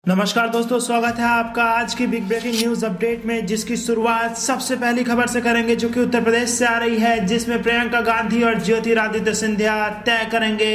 नमस्कार दोस्तों, स्वागत है आपका आज की बिग ब्रेकिंग न्यूज अपडेट में, जिसकी शुरुआत सबसे पहली खबर से करेंगे जो कि उत्तर प्रदेश से आ रही है, जिसमें प्रियंका गांधी और ज्योतिरादित्य सिंधिया तय करेंगे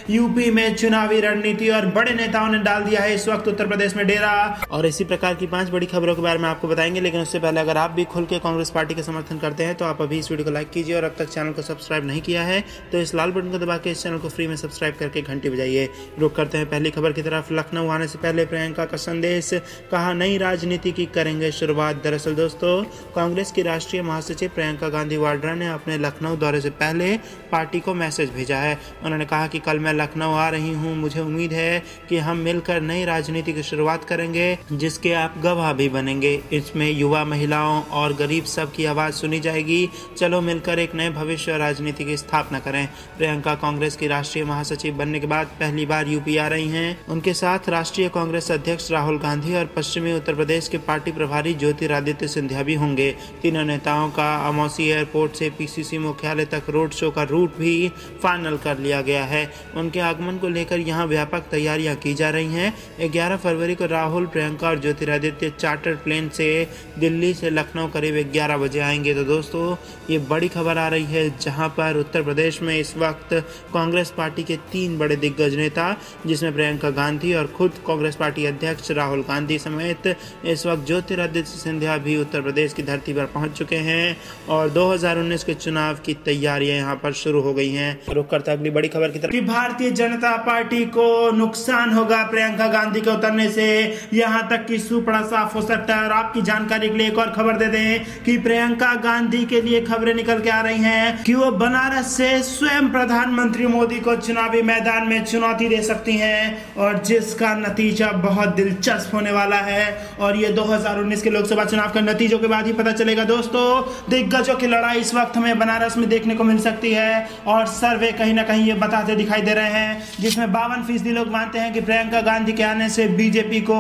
यूपी में चुनावी रणनीति और बड़े नेताओं ने डाल दिया है इस वक्त उत्तर प्रदेश में डेरा। और इसी प्रकार की 5 बड़ी खबरों के बारे में आपको बताएंगे, लेकिन उससे पहले अगर आप भी खुल के कांग्रेस पार्टी का समर्थन करते हैं तो आप अभी इस वीडियो को लाइक कीजिए और अब तक चैनल को सब्सक्राइब नहीं किया है तो इस लाल बटन को दबा के इस चैनल को फ्री में सब्सक्राइब करके घंटी बजाइए। रुक करते हैं पहली खबर की तरफ। लखनऊ आने से पहले प्रियंका का संदेश, कहा नई राजनीति की करेंगे शुरुआत। दरअसल दोस्तों, कांग्रेस की राष्ट्रीय महासचिव प्रियंका गांधी वाड्रा ने अपने लखनऊ दौरे से पहले पार्टी को मैसेज भेजा है। उन्होंने कहा कि कल मैं लखनऊ आ रही हूं, मुझे उम्मीद है कि हम मिलकर नई राजनीति की शुरुआत करेंगे जिसके आप गवाह भी बनेंगे। इसमें युवा, महिलाओं और गरीब सब की आवाज सुनी जाएगी। चलो मिलकर एक नए भविष्य और राजनीति की स्थापना करें। प्रियंका कांग्रेस की राष्ट्रीय महासचिव बनने के बाद पहली बार यूपी आ रही हैं। उनके साथ राष्ट्रीय कांग्रेस अध्यक्ष राहुल गांधी और पश्चिमी उत्तर प्रदेश के पार्टी प्रभारी ज्योतिरादित्य सिंधिया भी होंगे। तीनों नेताओं का अमौसी एयरपोर्ट से पीसीसी मुख्यालय तक रोड शो का रूट भी फाइनल कर लिया गया है। उनके आगमन को लेकर यहां व्यापक तैयारियां की जा रही हैं। 11 फरवरी को राहुल, प्रियंका और ज्योतिरादित्य चार्टर प्लेन से दिल्ली से लखनऊ करीब 11 बजे आएंगे। तो दोस्तों, ये बड़ी खबर आ रही है जहां पर उत्तर प्रदेश में इस वक्त कांग्रेस पार्टी के 3 बड़े दिग्गज नेता, जिसमें प्रियंका गांधी और खुद कांग्रेस पार्टी अध्यक्ष राहुल गांधी समेत इस वक्त ज्योतिरादित्य सिंधिया भी उत्तर प्रदेश की धरती पर पहुंच चुके हैं और 2019 के चुनाव की तैयारियां यहां पर शुरू हो गई हैं। रुक करते अगली बड़ी खबर की तरफ। भारतीय जनता पार्टी को नुकसान होगा प्रियंका गांधी के उतरने से, यहां तक कि सुपड़ा साफ हो सकता है। और आपकी जानकारी के लिए एक और खबर दे दें कि प्रियंका गांधी के लिए खबरें निकल के आ रही हैं कि वो बनारस से स्वयं प्रधानमंत्री मोदी को चुनावी मैदान में चुनौती दे सकती हैं, और जिसका नतीजा बहुत दिलचस्प होने वाला है। और ये 2019 के लोकसभा चुनाव के नतीजों के बाद ही पता चलेगा। दोस्तों, दिग्गजों की लड़ाई इस वक्त हमें बनारस में देखने को मिल सकती है और सर्वे कहीं ना कहीं ये बताते दिखाई दे रहे हैं, जिसमें 52% लोग मानते हैं कि प्रियंका गांधी के आने से बीजेपी को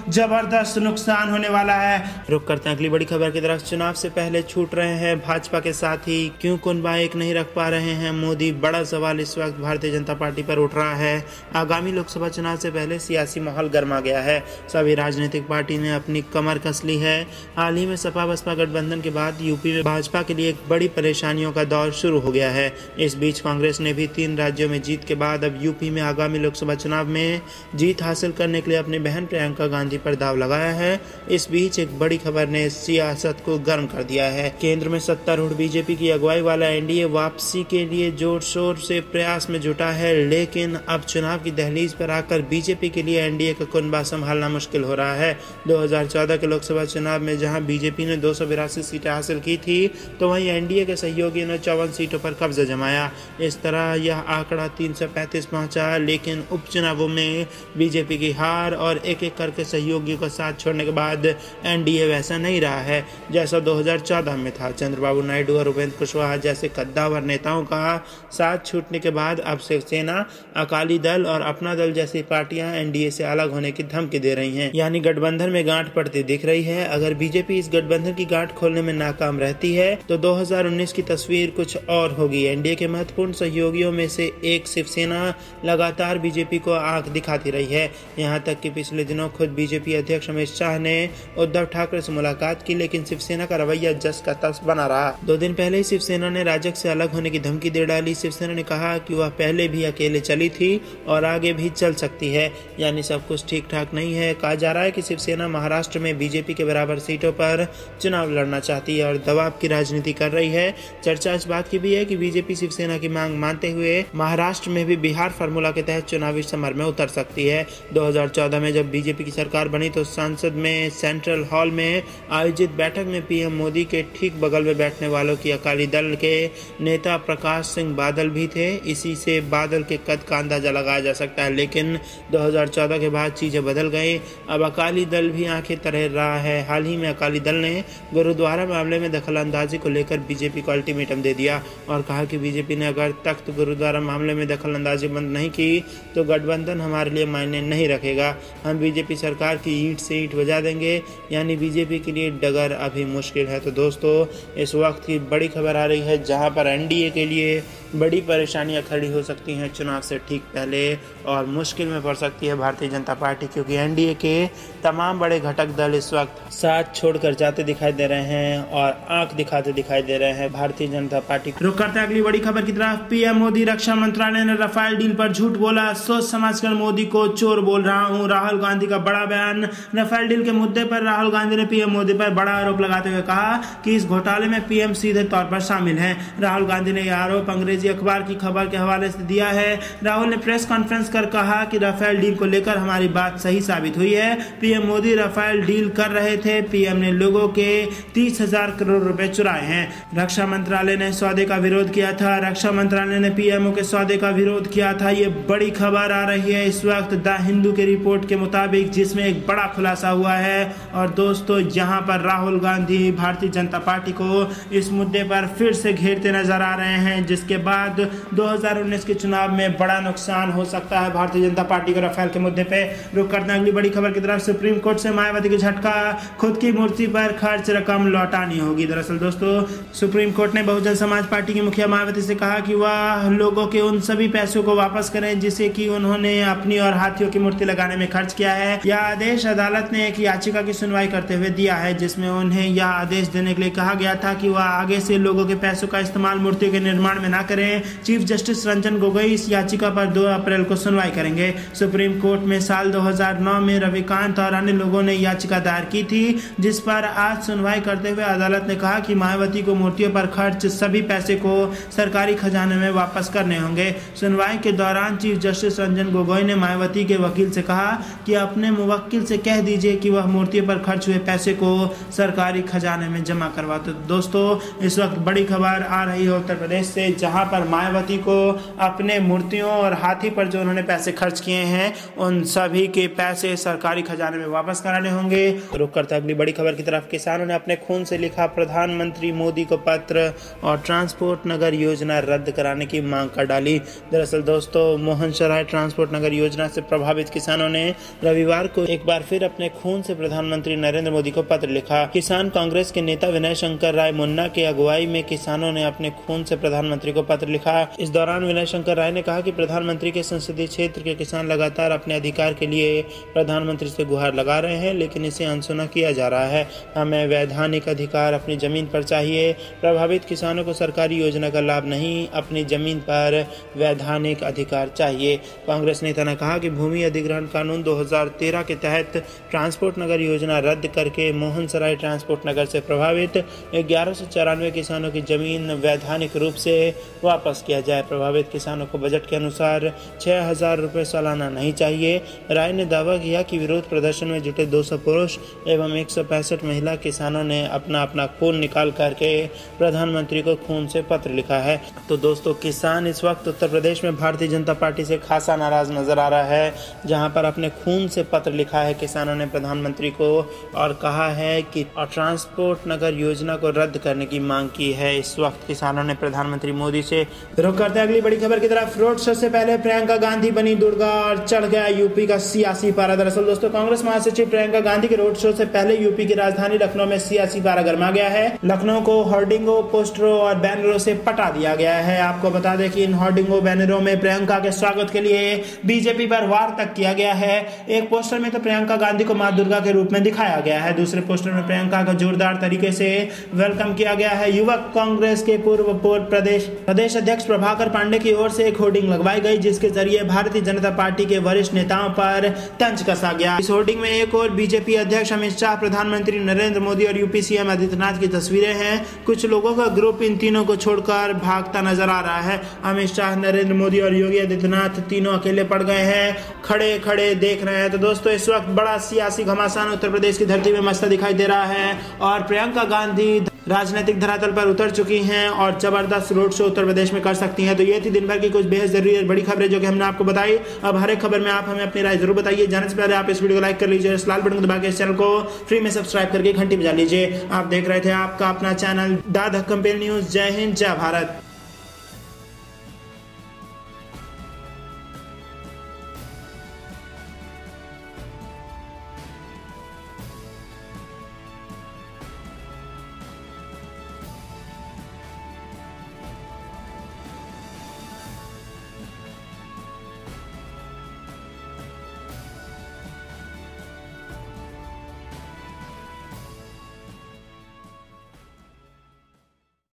जबरदस्त नुकसान होने वाला है। रुक करते हैं अगली बड़ी खबर की तरफ। चुनाव से पहले छूट रहे हैं भाजपा के साथी, क्यों कुनबा एक नहीं रख पा रहे हैं मोदी? बड़ा सवाल इस वक्त भारतीय जनता पार्टी पर उठ रहा है। आगामी लोकसभा चुनाव से पहले सियासी माहौल गर्मा गया है। सभी राजनीतिक पार्टी ने अपनी कमर कस ली है। हाल ही में सपा बसपा गठबंधन के बाद यूपी में भाजपा के लिए एक बड़ी परेशानियों का दौर शुरू हो गया है। इस बीच कांग्रेस ने भी 3 राज्यों में जीत के बाद अब यूपी में आगामी लोकसभा चुनाव में जीत हासिल करने के लिए अपनी बहन प्रियंका गांधी पर दाव लगाया है। इस बीच एक बड़ी खबर ने सियासत को गर्म कर दिया है। केंद्र में सत्तारूढ़ बीजेपी की अगुवाई वाला एनडीए वापसी के लिए जोर शोर से प्रयास में जुटा है, लेकिन अब चुनाव की दहलीज पर आकर बीजेपी के लिए एनडीए का कुनबा संभालना मुश्किल हो रहा है। 2014 के लोकसभा चुनाव में जहां बीजेपी ने 282 सीटें हासिल की थी, तो वहीं एनडीए के सहयोगियों ने 54 सीटों पर कब्जा जमाया। इस तरह यह आंकड़ा 335 पहुंचा, लेकिन उपचुनावों में बीजेपी की हार और एक एक करके सहयोगियों का साथ छोड़ने के बाद एनडीए वैसा नहीं रहा है जैसा 2014 में था। चंद्रबाबू नायडू और उपेंद्र कुशवाहा जैसे कद्दावर नेताओं का साथ छूटने के बाद अब शिवसेना, अकाली दल और अपना दल जैसी पार्टियां एनडीए से अलग होने की धमकी दे रही हैं, यानी गठबंधन में गांठ पड़ती दिख रही है। अगर बीजेपी इस गठबंधन की गांठ खोलने में नाकाम रहती है तो 2019 की तस्वीर कुछ और होगी। एनडीए के महत्वपूर्ण सहयोगियों में से एक शिवसेना लगातार बीजेपी को आंख दिखाती रही है। यहां तक कि पिछले दिनों खुद बीजेपी अध्यक्ष अमित शाह ने उद्धव ठाकरे से मुलाकात की, लेकिन शिवसेना का रवैया जस का तस बना रहा। 2 दिन पहले ही शिवसेना ने राजग से अलग होने की धमकी दे डाली। शिवसेना ने कहा कि वह पहले भी अकेले चली थी और आगे भी चल सकती है, यानी सब कुछ ठीक ठाक नहीं है। कहा जा रहा है कि शिवसेना महाराष्ट्र में बीजेपी के बराबर सीटों पर चुनाव लड़ना चाहती है और दबाव की राजनीति कर रही है। चर्चा इस बात की भी है कि बीजेपी शिवसेना की मांग मानते हुए महाराष्ट्र में भी बिहार फार्मूला के तहत चुनावी समर में उतर सकती है। 2014 में जब बीजेपी की सरकार बनी तो संसद में सेंट्रल हॉल में आयोजित बैठक में पीएम मोदी के ठीक बगल में बैठने वालों की अकाली दल के नेता प्रकाश सिंह बादल भी थे। इसी से बादल के कद का अंदाजा लगाया जा सकता है, लेकिन 2014 के बाद चीजें बदल गई। अब अकाली दल भी आंखें तरेर रहा है। हाल ही में अकाली दल ने गुरुद्वारा मामले में दखलंदाजी को लेकर बीजेपी को अल्टीमेटम दे दिया और कहा कि बीजेपी ने अगर तख्त गुरुद्वारा मामले में दखलंदाजी बंद नहीं की तो गठबंधन हमारे लिए मायने नहीं रखेगा। हम बीजेपी सरकार की ईंट से ईंट बजा देंगे, यानी बीजेपी के लिए डगर अभी मुश्किल है। तो दोस्तों, इस वक्त की बड़ी खबर आ रही है जहां पर एनडीए के लिए बड़ी परेशानियां खड़ी हो सकती हैं चुनाव से ठीक पहले और मुश्किल में पड़ सकती है भारतीय जनता पार्टी, क्योंकि क्योंकि एनडीए के तमाम बड़े घटक दल इस वक्त साथ छोड़कर जाते दिखाई दे रहे हैं और आंख दिखाते दिखाई दे रहे हैं भारतीय जनता पार्टी। रुक करते हैं अगली बड़ी खबर की तरफ। पीएम मोदी, रक्षा मंत्रालय ने राफेल डील पर झूठ बोला, सोच समझकर मोदी को चोर बोल रहा हूं। राहुल गांधी का बड़ा बयान। राफेल डील के मुद्दे पर राहुल गांधी ने पीएम मोदी पर बड़ा आरोप लगाते हुए कहा कि इस घोटाले में पीएम सीधे तौर पर शामिल हैं। राहुल गांधी ने यह आरोप अंग्रेजी अखबार की खबर के हवाले से दिया है। राहुल ने प्रेस कॉन्फ्रेंस कर कहा कि राफेल डील को लेकर हमारी बात सही साबित हुई है। पीएम मोदी राफेल डील कर रहे थे, पीएम ने लोगों के 30,000 करोड़ रुपए चुराए हैं। रक्षा मंत्रालय ने सौदे का विरोध किया था। रक्षा मंत्रालय ने पीएमओ के सौदे का विरोध किया था। ये बड़ी खबर आ रही है इस वक्त द हिंदू के रिपोर्ट के मुताबिक, जिसमें एक बड़ा खुलासा हुआ है। और दोस्तों, यहाँ पर राहुल गांधी भारतीय जनता पार्टी को इस मुद्दे पर फिर से घेरते नजर आ रहे हैं, जिसके बाद 2019 के चुनाव में बड़ा नुकसान हो सकता है भारतीय जनता पार्टी को राफेल के मुद्दे पे। रुक करते हैं अगली बड़ी खबर की तरफ। सुप्रीम कोर्ट से मायावती की झटका, खुद की मूर्ति पर खर्च रकम लौटानी होगी। दरअसल दोस्तों, सुप्रीम कोर्ट ने बहुजन समाज पार्टी की मुखिया मायावती से कहा कि वह लोगों के उन सभी पैसों को वापस करें जिसे कि उन्होंने अपनी और हाथियों की मूर्ति लगाने में खर्च किया है। यह आदेश अदालत ने एक याचिका की सुनवाई करते हुए दिया है, जिसमें उन्हें यह आदेश देने के लिए कहा गया था कि वह आगे से लोगों के पैसों का इस्तेमाल मूर्तियों के निर्माण में न करें। चीफ जस्टिस रंजन गोगोई इस याचिका पर 2 अप्रैल को सुनवाई करेंगे। सुप्रीम कोर्ट में साल 2009 में रविकांत और अन्य लोगों ने याचिका दायर की थी, जिस पर आज सुनवाई करते हुए अदालत ने कहा कि मायावती को मूर्तियों पर खर्च सभी पैसे को सरकारी खजाने में वापस करने होंगे। सुनवाई के दौरान चीफ जस्टिस रंजन गोगोई ने मायावती के वकील से कहा कि अपने मुवक्किल से कह दीजिए कि वह मूर्तियों पर खर्च हुए पैसे को सरकारी खजाने में जमा करवा। तो दोस्तों, इस वक्त बड़ी खबर आ रही है उत्तर प्रदेश से, जहां पर मायावती को अपने मूर्तियों और हाथी पर जो उन्होंने पैसे खर्च किए हैं उन सभी के पैसे सरकारी खजाने में वापस कराने होंगे। रुक करते अगली बड़ी खबर की तरफ। किसानों ने अपने खून से लिखा प्रधानमंत्री मोदी को पत्र और ट्रांसपोर्ट नगर योजना रद्द कराने की मांग कर डाली। दरअसल दोस्तों, मोहन सराय ट्रांसपोर्ट नगर योजना से प्रभावित किसानों ने रविवार को एक बार फिर अपने खून से प्रधानमंत्री नरेंद्र मोदी को पत्र लिखा। किसान कांग्रेस के नेता विनय शंकर राय मुन्ना के अगुवाई में किसानों ने अपने खून से प्रधानमंत्री को पत्र लिखा। इस दौरान विनय शंकर राय ने कहा कि प्रधानमंत्री के संसदीय क्षेत्र के किसान लगातार अपने अधिकार के लिए प्रधानमंत्री से गुहार लगा रहे हैं, लेकिन इसे अनसुना किया जा रहा है। हमें वैधानिक अधिकार अपनी जमीन पर चाहिए। प्रभावित किसानों को सरकारी योजना का लाभ नहीं, अपनी जमीन पर वैधानिक अधिकार चाहिए। कांग्रेस नेता ने कहा कि भूमि अधिग्रहण कानून 2013 के तहत ट्रांसपोर्ट नगर योजना रद्द करके मोहन सराय ट्रांसपोर्ट नगर से प्रभावित 1194 किसानों की जमीन वैधानिक रूप से वापस किया जाए। प्रभावित किसानों को बजट के अनुसार 6,000 रुपये सालाना नहीं चाहिए। राय ने दावा किया कि विरोध प्रदर्शन में जुटे 200 पुरुष एवं 165 महिला किसानों ने अपना अपना खून निकाल करके प्रधानमंत्री को खून से पत्र लिखा है। तो दोस्तों, किसान इस वक्त उत्तर प्रदेश में भारतीय जनता पार्टी से खासा नाराज नजर आ रहा है, जहां पर अपने खून से पत्र लिखा है किसानों ने प्रधानमंत्री को और कहा है कि ट्रांसपोर्ट नगर योजना को रद्द करने की मांग की है इस वक्त किसानों ने प्रधानमंत्री मोदी से। रुक करते हैं अगली बड़ी खबर की तरफ। रोड शो से पहले प्रियंका गांधी बनी दुर्गा और चढ़ गया यूपी का सियासी पारा। दरअसल दोस्तों, कांग्रेस महासचिव प्रियंका गांधी के रोड शो से पहले यूपी की राजधानी लखनऊ में सियासी पारा गर्मा गया है। लखनऊ को होर्डिंगों, पोस्टरों और बैनरों से पटा दिया गया है। आपको बता दें कि इन होर्डिंगों, बैनरों में प्रियंका के स्वागत के लिए बीजेपी पर वार तक किया गया है। एक पोस्टर में तो प्रियंका गांधी को मां दुर्गा के रूप में दिखाया गया है, दूसरे पोस्टर में प्रियंका का जोरदार तरीके से वेलकम किया गया है। युवक कांग्रेस के पूर्व प्रदेश अध्यक्ष प्रभाकर पांडे की ओर से एक होर्डिंग लगवाई गई, जिसके जरिए भारतीय जनता पार्टी के वरिष्ठ नेताओं पर तंज कसा गया। इस होर्डिंग में एक और बीजेपी अध्यक्ष अमित शाह, प्रधानमंत्री नरेंद्र मोदी और यूपी सीएम आदित्यनाथ की तस्वीरें हैं। कुछ लोगों का ग्रुप इन तीनों को छोड़कर भागता नजर आ रहा है। अमित शाह, नरेंद्र मोदी और योगी आदित्यनाथ तीनों अकेले पड़ गए हैं, खड़े खड़े देख रहे हैं। तो दोस्तों, इस वक्त बड़ा सियासी घमासान उत्तर प्रदेश की धरती में मचता दिखाई दे रहा है और प्रियंका गांधी राजनीतिक धरातल पर उतर चुकी हैं और जबरदस्त रोड शो उत्तर प्रदेश में कर सकती हैं। तो ये थी दिन भर की कुछ बेहद जरूरी और बड़ी खबरें जो कि हमने आपको बताई। अब हर एक खबर में आप हमें अपनी राय जरूर बताइए। जाने से पहले आप इस वीडियो को लाइक कर लीजिए, इस लाल बटन को दबा के इस चैनल को फ्री में सब्सक्राइब करके घंटी बजा लीजिए। आप देख रहे थे आपका अपना चैनल द धक्कम न्यूज। जय हिंद, जय भारत।